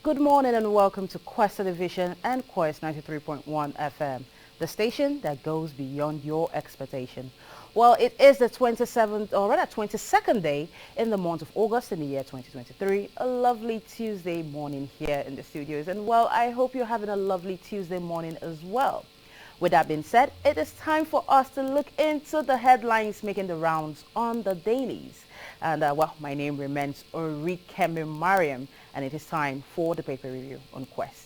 Good morning and welcome to Quest Television and Quest 93.1 FM, the station that goes beyond your expectation. Well, it is the 27th, or rather 22nd day in the month of August in the year 2023. A lovely Tuesday morning here in the studios. And well, I hope you're having a lovely Tuesday morning as well. With that being said, it is time for us to look into the headlines making the rounds on the dailies. And well, my name remains Orikemi Mariam, and it is time for the paper review on Quest.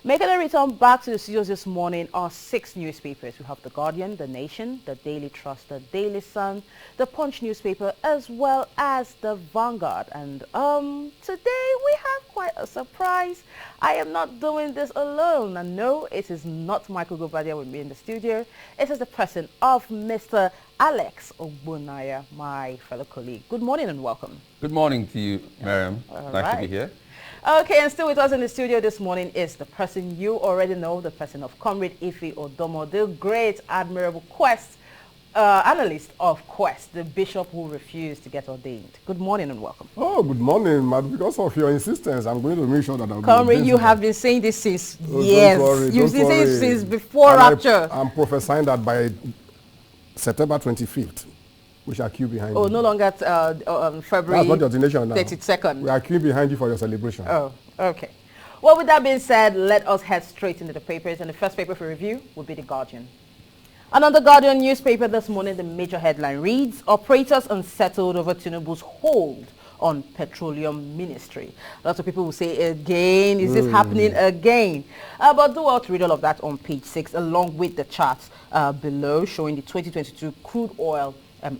Making a return back to the studios this morning are 6 newspapers. We have The Guardian, The Nation, The Daily Trust, The Daily Sun, The Punch newspaper, as well as The Vanguard. And today we have quite a surprise. I am not doing this alone. And no, it is not Michael Gobadia with me in the studio. It is the person of Mr. Alex Ogbonaya, my fellow colleague. Good morning and welcome. Good morning to you, Miriam. Nice to be here. Okay, and still with us in the studio this morning is the person you already know, the person of Comrade Ife Odomo, the great admirable Quest analyst of Quest, the bishop who refused to get ordained. Good morning and welcome. Oh, good morning, Matt. Because of your insistence, I'm going to make sure that I'll Comrade, you have been saying this since years. You've been saying it since before rapture. I'm prophesying that by September 25th, we shall queue behind you. Oh, no longer February That's not your ordination now. 32nd. We are queuing behind you for your celebration. Oh, okay. Well, with that being said, let us head straight into the papers. And the first paper for review will be The Guardian. And on The Guardian newspaper this morning, the major headline reads, Operators unsettled over Tinubu's hold on petroleum ministry. Lots of people will say, again, is this happening again? But do well to read all of that on page 6, along with the charts below showing the 2022 crude oil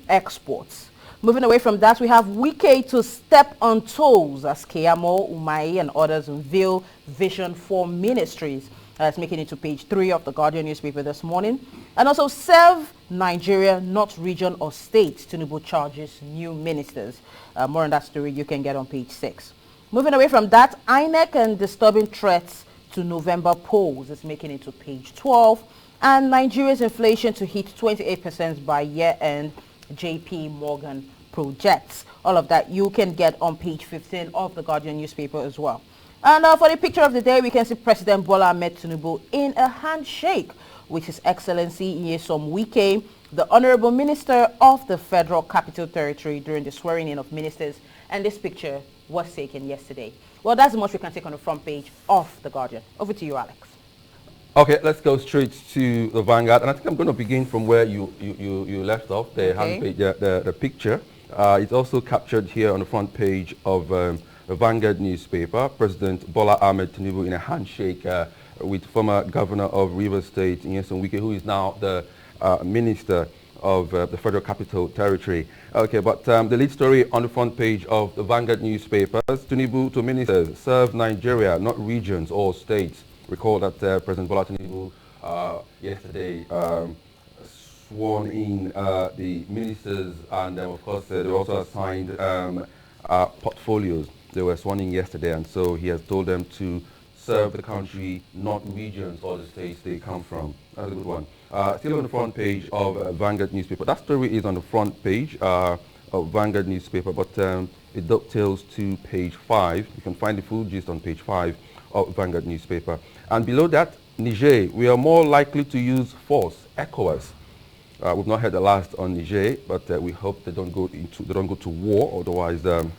exports. Moving away from that, we have Wike to step on toes as Keyamo, Umai and others unveil vision for ministries. That's making it to page 3 of the Guardian newspaper this morning. And also serve Nigeria, not region or state. Tinubu charges new ministers. More on that story you can get on page 6. Moving away from that, INEC and disturbing threats to November polls is making it to page 12. And Nigeria's inflation to hit 28% by year end, JP Morgan projects. All of that you can get on page 15 of the Guardian newspaper as well. And for the picture of the day, we can see President Bola Ahmed Tinubu in a handshake with His Excellency Nyesom Wike, the Honorable Minister of the Federal Capital Territory, during the swearing-in of ministers. And this picture was taken yesterday. Well, that's the most we can take on the front page of the Guardian. Over to you, Alex. Okay, let's go straight to the Vanguard. And I think I'm going to begin from where you left off, the handpage, the picture. It's also captured here on the front page of the Vanguard newspaper. President Bola Ahmed Tinubu in a handshake with former governor of Rivers State, Nyesom Wike, who is now the minister of the Federal Capital Territory. Okay, but the lead story on the front page of the Vanguard newspapers, Tinubu to ministers, serve Nigeria, not regions or states. Recall that President Bola Tinubu yesterday sworn in the ministers, and of course they were also assigned portfolios. They were sworn in yesterday, and so he has told them to serve the country, not regions or the states they come from. That's a good one. Still on the front page of Vanguard newspaper. That story is on the front page of Vanguard newspaper, but it dovetails to page 5. You can find the full gist on page 5 of Vanguard newspaper. And below that, Niger, we are more likely to use force. ECOWAS. We've not heard the last on Niger, but we hope they don't go to war. Otherwise, of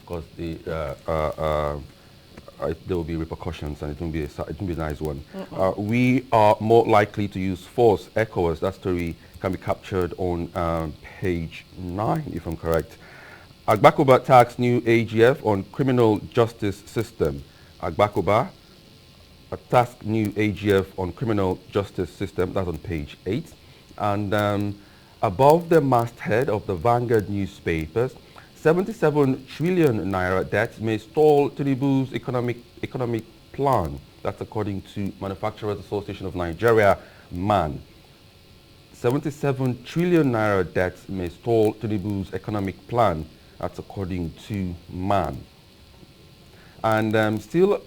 course, there will be repercussions, and it won't be a nice one. We are more likely to use force. ECOWAS. That story can be captured on page 9, if I'm correct. Agbakoba attacks new AGF on criminal justice system. Agbakoba attacks new AGF on criminal justice system. That's on page 8. And above the masthead of the Vanguard newspapers, 77 trillion naira debt may stall Tinubu's economic plan. That's according to Manufacturers Association of Nigeria, MAN. 77 trillion naira debt may stall Tinubu's economic plan. That's according to MAN. And still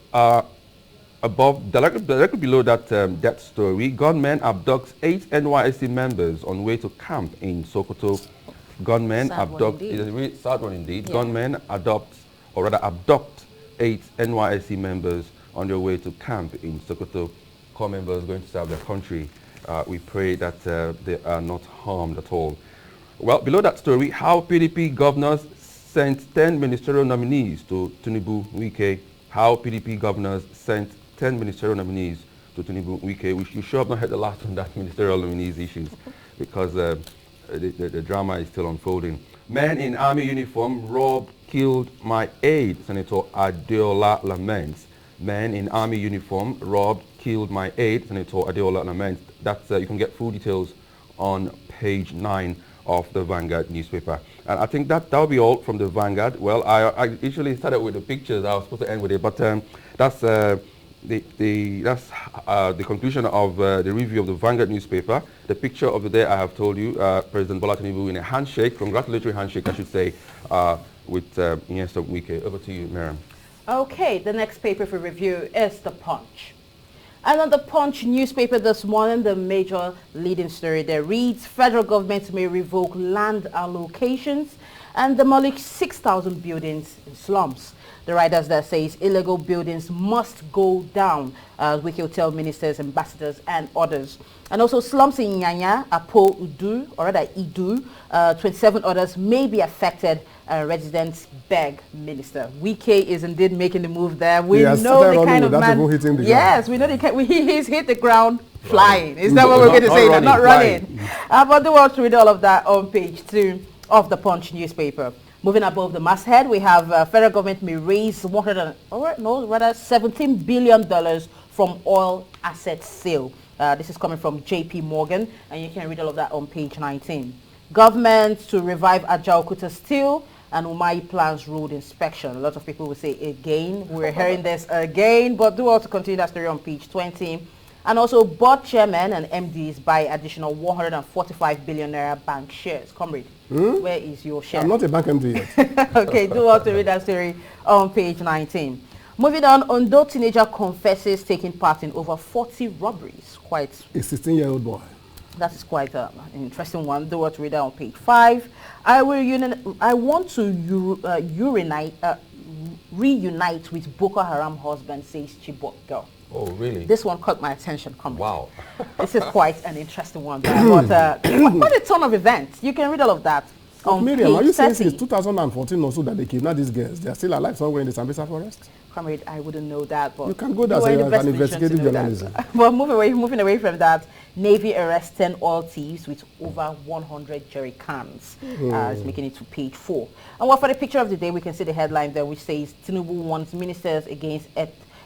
above, directly below that death story, gunmen abducts 8 NYSC members on way to camp in Sokoto. Gunmen abduct, it is a really sad one indeed. Yeah. Gunmen abduct 8 NYSC members on their way to camp in Sokoto. Corps members going to serve their country. We pray that they are not harmed at all. Well, below that story, how PDP governors sent 10 ministerial nominees to Tinubu Wike. How PDP governors sent 10 ministerial nominees to Tinubu Wike. We sure have not heard the last on that ministerial nominees issues because the drama is still unfolding. Men in army uniform robbed, killed my aide, Senator Adeola laments. Men in army uniform robbed, killed my aide, Senator Adeola laments. That's, you can get full details on page 9 of the Vanguard newspaper. And I think that'll be all from the Vanguard. Well, I usually started with the pictures. I was supposed to end with it, but that's the conclusion of the review of the Vanguard newspaper. The picture of the day I have told you, President Bola Tinubu in a handshake, congratulatory handshake, I should say, with Nyesom Wike. Over to you, Miriam. Okay, the next paper for review is The Punch. And on the Punch newspaper this morning, the major leading story there reads, federal government may revoke land allocations and demolish 6,000 buildings in slums. The writers there says illegal buildings must go down, Wike will tell ministers, ambassadors and others. And also slums in Nyanya, Apo, Udu, or rather Idu, 27 others may be affected. Residents beg minister. Wike is indeed making the move there. We know the kind of man. Yes, we know the kind. He's hit the ground flying. Is that what we're going to say? Not running. But do want to read all of that on page 2 of the Punch newspaper. Moving above the masthead, we have federal government may raise $17 billion from oil asset sale. This is coming from JP Morgan, and you can read all of that on page 19. Government to revive Ajaokuta Steel and Umai plans road inspection. A lot of people will say again. We're hearing this again, but do also continue that story on page 20. And also board chairman and MDs buy additional 145 billion naira bank shares. Comrade, where is your share? I'm not a bank MD yet. Okay, do also read that story on page 19. Moving on, Ondo teenager confesses taking part in over 40 robberies. Quite a 16-year-old boy. That is quite an interesting one. Do what read that on page 5. I want to reunite with Boko Haram husband, says Chibok girl. Oh, really? This one caught my attention. Wow. This is quite an interesting one. But what a ton of events. You can read all of that on Miriam, page are you saying 30. since 2014 or so that they kidnapped these girls? They are still alive somewhere in the Sambisa forest? Comrade, I wouldn't know that. But you can go there as an investigative journalism. But moving away from that, Navy arrests 10 oil thieves with over 100 jerry cans. It's making it to page 4. And well, for the picture of the day, we can see the headline there, which says Tinubu warns ministers against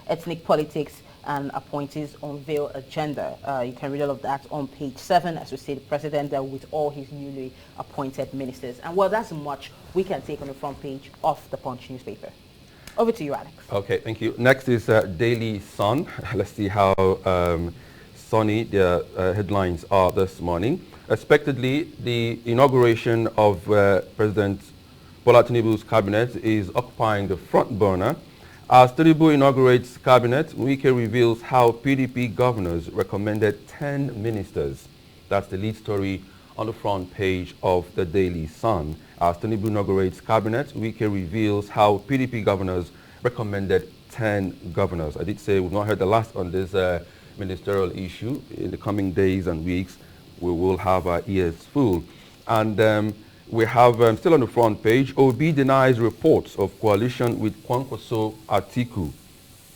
ethnic politics and appointees unveil agenda. You can read all of that on page 7, as we see the president there with all his newly appointed ministers. And well, that's much we can take on the front page of the Punch newspaper. Over to you, Alex. Okay, thank you. Next is Daily Sun. Let's see how sunny the headlines are this morning. Expectedly, the inauguration of President Bola Tinubu's cabinet is occupying the front burner. As Tinubu inaugurates cabinet, Wike reveals how PDP governors recommended 10 ministers. That's the lead story on the front page of the Daily Sun. As Tinubu inaugurates cabinet, Wike reveals how PDP governors recommended 10 governors. I did say we've not heard the last on this ministerial issue. In the coming days and weeks, we will have our ears full. And we have still on the front page, Obi denies reports of coalition with Kwankwaso Atiku.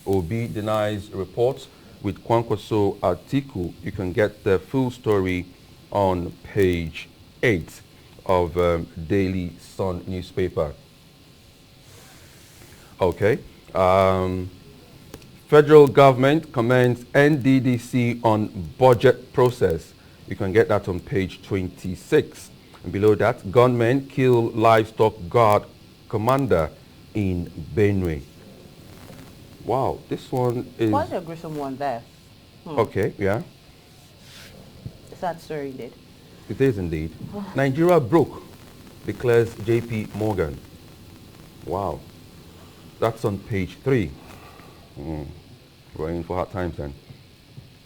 Obi denies reports with Kwankwaso Atiku. You can get the full story on page 8 of Daily Sun newspaper. Okay. Federal government commends NDDC on budget process. You can get that on page 26. And below that, gunmen kill livestock guard commander in Benue. Wow, this one is... Quite a gruesome one there. Okay, yeah. Sad story indeed. It is indeed. Nigeria broke, declares JP Morgan. Wow. That's on page 3. We're in for hard times then.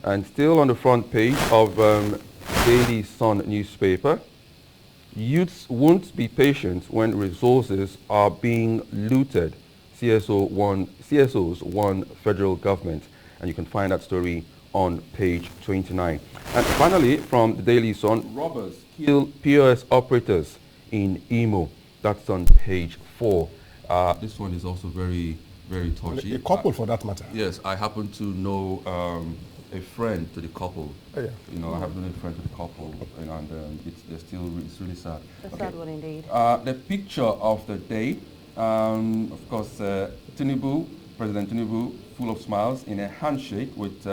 And still on the front page of Daily Sun newspaper, youths won't be patient when resources are being looted, CSOs warn federal government, and you can find that story on page 29. And finally, from the Daily Sun, robbers kill POS operators in Imo. That's on page 4. This one is also very, very touchy. A couple for that matter. Yes, I happen to know a friend to the couple. Oh, yeah. You know, I have known a friend to the couple, and it's really sad. A sad one indeed. The picture of the day, of course, Tinubu, President Tinubu, full of smiles in a handshake with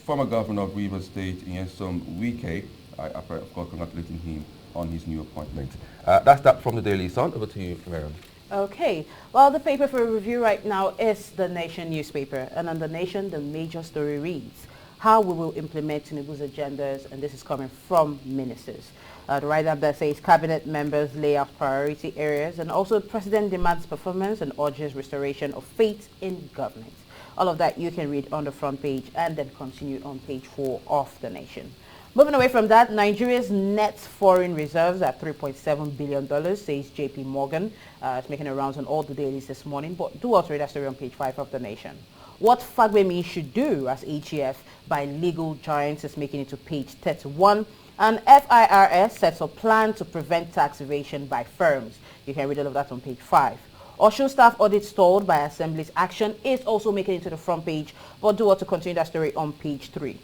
former governor of Rivers State, Nyesom Wike. Of course, congratulating him on his new appointment. That's that from the Daily Sun. Over to you, Miriam. Okay, well, the paper for review right now is the Nation newspaper, and on the Nation, the major story reads how we will implement Tinubu's agendas, and this is coming from ministers. The write-up that says cabinet members lay out priority areas, and also President demands performance and urges restoration of faith in government. All of that you can read on the front page and then continue on page 4 of the Nation. Moving away from that, Nigeria's net foreign reserves at $3.7 billion, says JP Morgan. It's making the rounds on all the dailies this morning, but do also read that story on page 5 of the Nation. What Fagbemi should do as HEF by legal giants is making it to page 31. And FIRS sets a plan to prevent tax evasion by firms. You can read all of that on page 5. Osun staff audit stalled by Assembly's action is also making it to the front page, but do want to continue that story on page 3.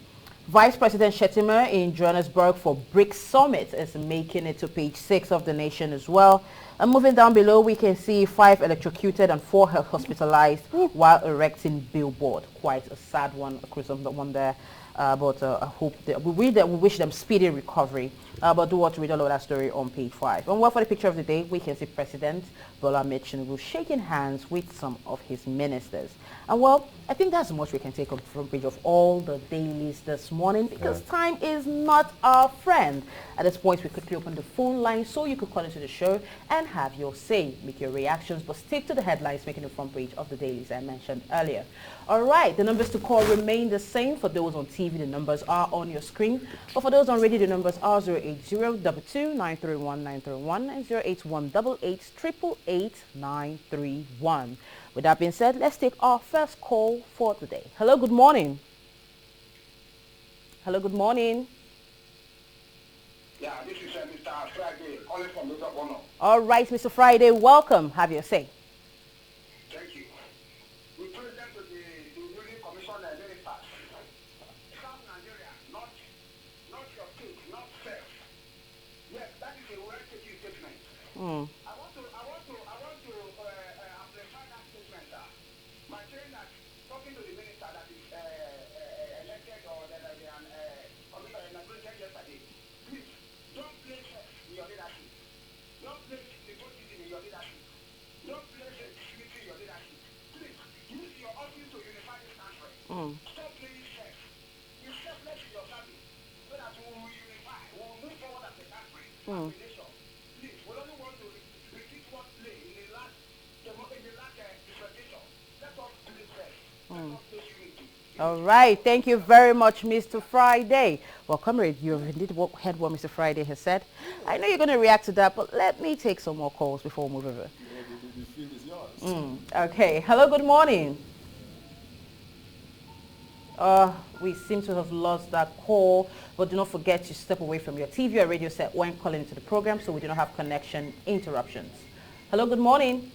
Vice President Shettima in Johannesburg for BRICS Summit is making it to page 6 of the Nation as well. And moving down below, we can see 5 electrocuted and 4 hospitalized while erecting billboard. Quite a sad one across the one there. But I hope we wish them speedy recovery. But do want to read all of that story on page 5. And well, for the picture of the day, we can see President Bola Ahmed Tinubu shaking hands with some of his ministers. And well, I think that's much we can take on the front page of all the dailies this morning, because time is not our friend. At this point, we quickly open the phone line so you could call into the show and have your say, make your reactions, but stick to the headlines making the front page of the dailies I mentioned earlier. All right, the numbers to call remain the same. For those on TV, the numbers are on your screen. But for those on radio, the numbers are 080-22-931-931 and 081-88-888-931. With that being said, let's take our first call for today. Hello, good morning. Hello, good morning. Yeah, this is Mr. Friday, calling from Dr. Bono. All right, Mr. Friday, welcome. Have your say. Thank you. We present to the newly commissioned ministers. South Nigeria, not your state, not self. Yes, that is a well-taken statement. I want to amplify that statement by saying that, talking to the minister that is elected or that has been inaugurated yesterday, please don't place sex in your leadership. Don't place nepotism in your leadership. Don't place security in your leadership. Please use your office to unify this country. Stop playing sex. Be selfless in your family so that we will unify. We will move forward as a country, as a nation. Please, we don't want to repeat what play in the last dispensation. Let us play sex. Let us play unity. All right. Thank you very much, Mr. Friday. Well, comrade, you have indeed heard what Mr. Friday has said. I know you're going to react to that, but let me take some more calls before we move over. The field is yours. Okay. Hello, good morning. We seem to have lost that call, but do not forget to step away from your TV or radio set when calling into the program so we do not have connection interruptions. Hello, good morning.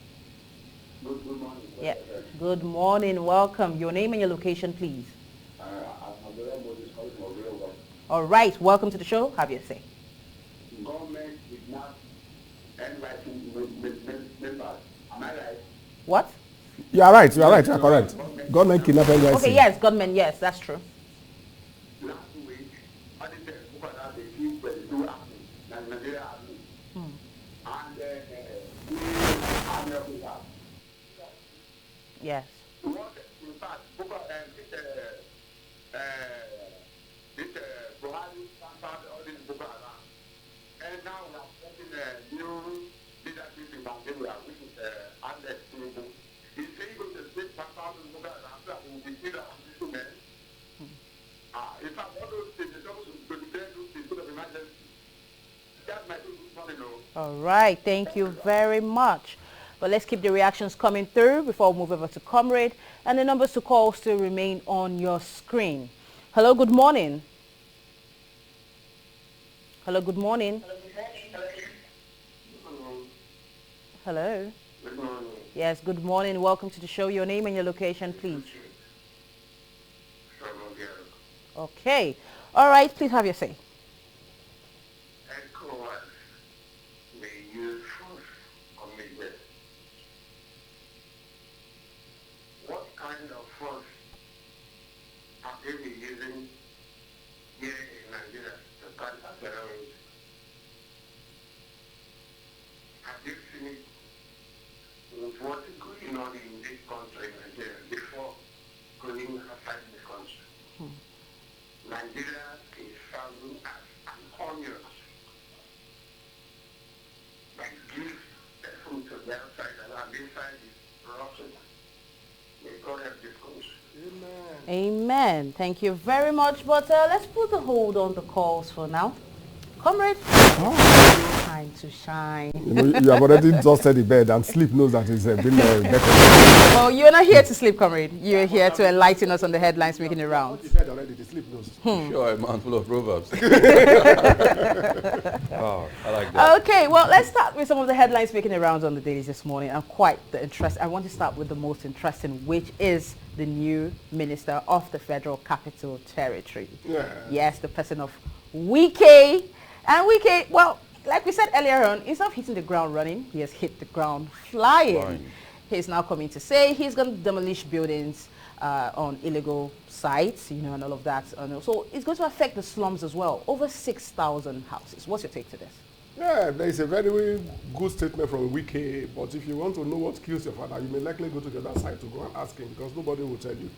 Good morning. Yeah. Good morning. Welcome. Your name and your location, please. All right. Welcome to the show. Have your say. Government did not end writing members. Am I right? What? You are right. You are right. You are correct. Government kidnapped NYC. Okay. Yes, gunmen. Yes, that's true. Last week, auditors spoke about the chief president acting, Nigeria Army, and the army officers. Yes. What, in fact, this Buhari transferred all this Boko Haram, and now we are getting a new leadership in Nigeria, which is Ahmed Tinubu. He's saying going to take transfer to Boko Haram so that we will be leader of this men. In fact, all those things, they're supposed to declare those things of emergency. That's my good morning, though. All right. Thank you very much. But let's keep the reactions coming through before we move over to Comrade. And the numbers to call still remain on your screen. Hello, good morning. Hello, good morning. Hello. Good morning. Yes, good morning. Welcome to the show. Your name and your location, please. Okay. All right, please have your say. ECOWAS may use force on Niger. What kind of force have they been using here in Nigeria to counter terrorism? Have you seen it with what is going on in this country, Nigeria, before going outside the country? Nigeria is serving as an onion that gives the food to the outside and the inside is rotten. May God help this country. Amen. Thank you very much. But let's put a hold on the calls for now. Comrade, time to shine. You have already dusted the bed, and sleep knows that it's been better. Well, you're not here to sleep, Comrade. You're here to enlighten us on the headlines making the rounds. The bed already, the sleep knows. Sure, a man full of proverbs. Oh, I like that. Okay, well, let's start with some of the headlines making the rounds on the dailies this morning. And quite the interest. I want to start with the most interesting, which is the new Minister of the Federal Capital Territory. Yeah. Yes, the person of Wike. And Wike, well, like we said earlier on, instead of hitting the ground running, he has hit the ground flying. He's now coming to say he's going to demolish buildings on illegal sites, you know, and all of that. And so it's going to affect the slums as well. Over 6,000 houses. What's your take to this? Yeah, there is a very good statement from Wike, but if you want to know what kills your father, you may likely go to the other side to go and ask him, because nobody will tell you.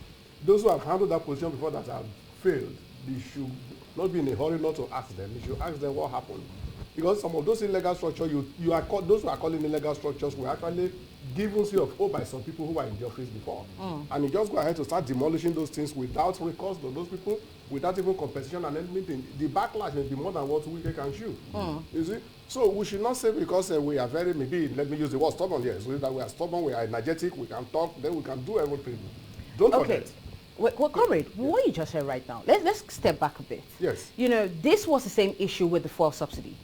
Those who have handled that position before that have failed, they should not be in a hurry not to ask them. You should ask them what happened. Because some of those illegal structures, those who are calling illegal structures were actually given CFO by some people who were in the office before. And you just go ahead to start demolishing those things without recourse to those people, without even compensation and anything. The backlash may be more than what we can chew. You see? So we should not say because we are very, maybe, let me use the word stubborn here, so that we are stubborn, we are energetic, we can talk, then we can do everything. Don't forget. Well, Comrade, what you just said right now, let's step back a bit. Yes. You know, this was the same issue with the fuel subsidy.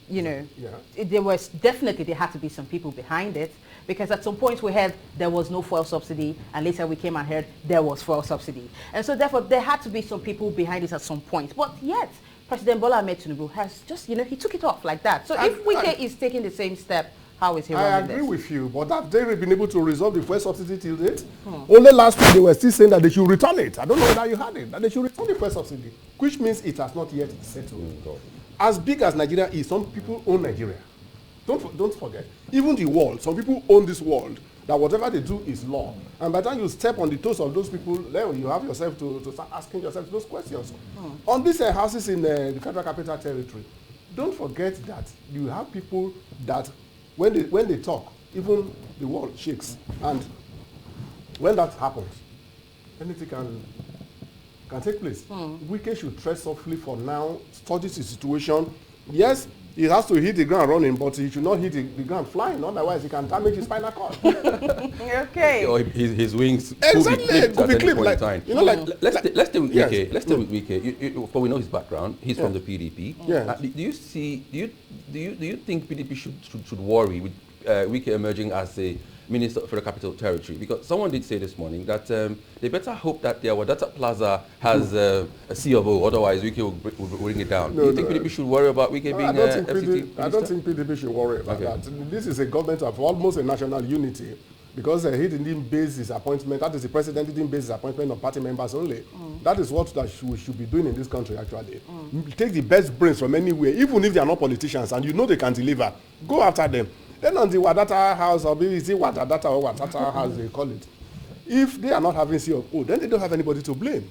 You know, yeah. There was definitely, there had to be some people behind it, because at some point we heard there was no fuel subsidy, and later we came and heard there was fuel subsidy. And so therefore there had to be some people behind it at some point. But yet, President Bola Ahmed Tinubu has just, you know, he took it off like that. So if Wike is taking the same step, how is he running this? I agree with you, but have they been able to resolve the fuel subsidy till date? Only last week they were still saying that they should return it. I don't know whether you heard it, that they should return the fuel subsidy, which means it has not yet settled. As big as Nigeria is, some people own Nigeria. Don't forget. Even the world, some people own this world, that whatever they do is law. And by the time you step on the toes of those people, then you have yourself to start asking yourself those questions. On these houses in the Federal Capital Territory, don't forget that you have people that when they talk, even the world shakes. And when that happens, anything can take place. Wike should tread softly for now, study the situation. Yes, he has to hit the ground running, but he should not hit the ground flying. Otherwise, he can damage his spinal cord. Okay. Or his wings Exactly. could be clipped at any point in time. You know, Let's stay with Yes. Wike. Let's stay with Wike. For we know his background. He's from the PDP. Yes. Do you think PDP should worry with Wike emerging as a Minister for the Capital Territory? Because someone did say this morning that they better hope that their Wadata Plaza has a C of O, otherwise Wike will bring it down. Do you think PDP should worry about Wike being FCT? I don't think PDP should worry about that. This is a government of almost a national unity, because he didn't base his appointment, that is the president didn't base his appointment on party members only. That is what we should be doing in this country actually. Take the best brains from anywhere, even if they are not politicians and you know they can deliver, go after them. Then on the Wadata house, or maybe is it Wadata or Wadata house they call it, if they are not having CFO, then they don't have anybody to blame.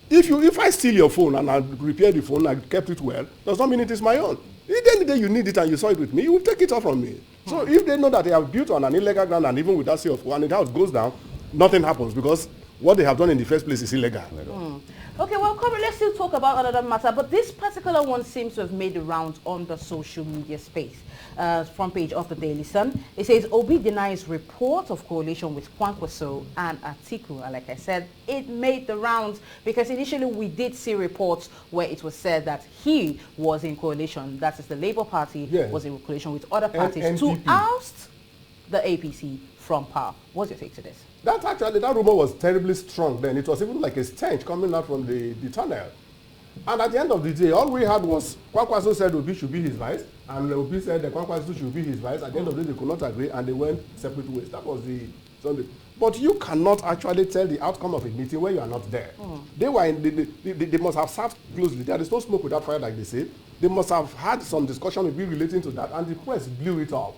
If I steal your phone and I repair the phone, I kept it well, does not mean it is my own. If any day you need it and you saw it with me, you will take it off from me. So if they know that they have built on an illegal ground, and even without CFO, and the house goes down, nothing happens, because what they have done in the first place is illegal. Okay, well, Corey, let's still talk about another matter, but this particular one seems to have made the rounds on the social media space. Front page of the Daily Sun. It says, Obi denies report of coalition with Kwankwaso and Atiku. And like I said, it made the rounds because initially we did see reports where it was said that he was in coalition, that is the Labour Party, was in coalition with other parties to oust the APC from power. What's your take to this? That rumor was terribly strong then. It was even like a stench coming out from the tunnel. And at the end of the day, all we had was Kwankwaso said Obi should be his vice, and Obi said that Kwankwaso should be his vice. At the end of the day, they could not agree, and they went separate ways. That was the Sunday. But you cannot actually tell the outcome of a meeting when you are not there. They were they must have sat closely. There is no smoke without fire, like they say. They must have had some discussion maybe relating to that, and the press blew it up.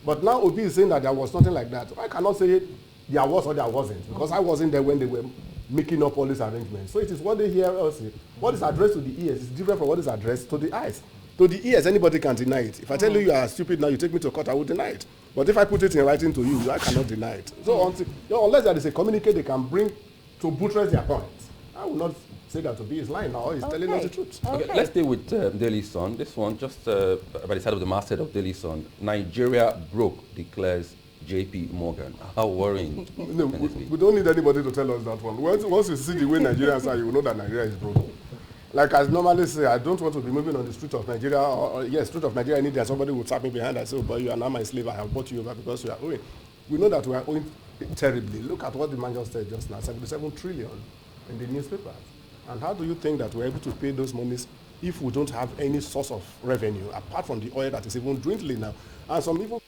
But now Obi is saying that there was nothing like that. I cannot say there was or there wasn't, because I wasn't there when they were making up all these arrangements. So it is what they hear us say. What is addressed to the ears is different from what is addressed to the eyes. To the ears, anybody can deny it. If I tell you are stupid now, you take me to court, I will deny it. But if I put it in writing to you, I cannot deny it. So unless there is a communique they can bring to buttress their points, I will not say that Obi is lying now. He's telling us the truth. Okay, let's stay with Daily Sun. This one, just by the side of the masthead of Daily Sun. Nigeria broke, declares JP Morgan. How worrying. No, we don't need anybody to tell us that one. Once you see the way Nigerians are, you will know that Nigeria is broke. Like I normally say, I don't want to be moving on the street of Nigeria, or yes, street of Nigeria, and somebody will tap me behind and say, oh, but you are now my slave, I have bought you over because you are owing. We know that we are owing terribly. Look at what the man just said just now, 77 trillion in the newspapers. And how do you think that we're able to pay those monies if we don't have any source of revenue, apart from the oil that is even dwindling now? And some people...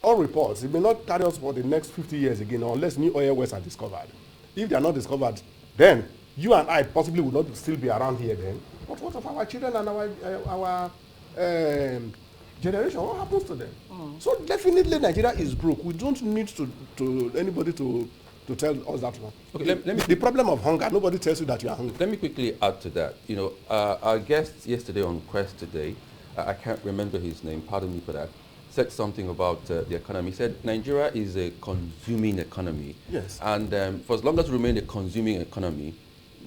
All reports, it may not carry us for the next 50 years again unless new oil wells are discovered. If they are not discovered, then you and I possibly will not still be around here then. But what of our children and our generation? What happens to them? So definitely Nigeria is broke. We don't need to anybody to tell us that one. Okay, the problem of hunger, nobody tells you that you are hungry. Let me quickly add to that. You know, our guest yesterday on Quest Today, I can't remember his name, pardon me for that, said something about the economy. He said Nigeria is a consuming economy. Yes. And for as long as we remain a consuming economy,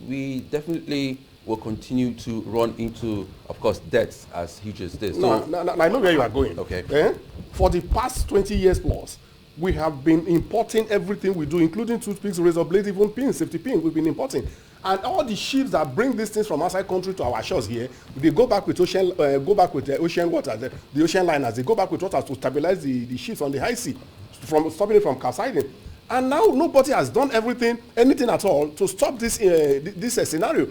we definitely will continue to run into, of course, debts as huge as this. No, I know where you are going. Okay. For the past 20 years plus, we have been importing everything we do, including toothpicks, razor blades, even pins, safety pins, we've been importing. And all the ships that bring these things from outside country to our shores here, they go back with ocean, ocean water, the ocean liners. They go back with water to stabilize the ships on the high sea, from stopping it from capsizing. And now nobody has done anything at all to stop this scenario.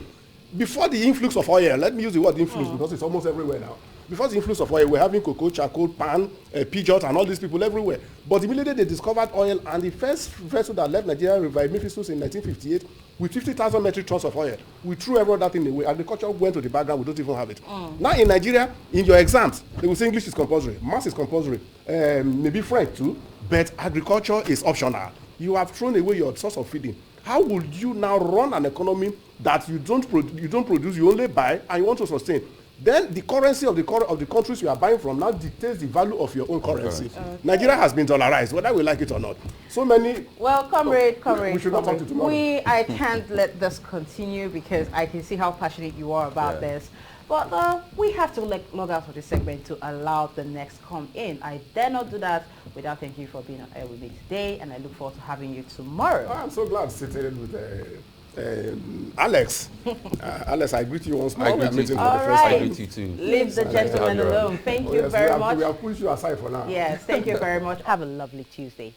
Before the influx of oil, let me use the word influx because it's almost everywhere now. Before the influx of oil, we're having cocoa, charcoal, pan, Peugeot, and all these people everywhere. But immediately they discovered oil, and the first vessel that left Nigeria revived Memphis in 1958 with 50,000 metric tons of oil. We threw every other thing away. Agriculture went to the background. We don't even have it. Now in Nigeria, in your exams, they will say English is compulsory, Maths is compulsory, maybe French too, but agriculture is optional. You have thrown away your source of feeding. How would you now run an economy that you don't produce, you only buy, and you want to sustain? Then the currency of the countries you are buying from now dictates the value of your own currency. Okay. Nigeria has been dollarized, whether we like it or not. So many... Well, comrade, we should not talk to tomorrow. I can't let this continue because I can see how passionate you are about this. But we have to log out of this segment to allow the next come in. I dare not do that without thanking you for being on air with me today, and I look forward to having you tomorrow. I'm so glad sitting with Alex. Alex, I greet you once more. I greet you. I greet you too. Leave the gentleman alone. Thank you very much. We have pushed you aside for now. Yes, thank you very much. Have a lovely Tuesday.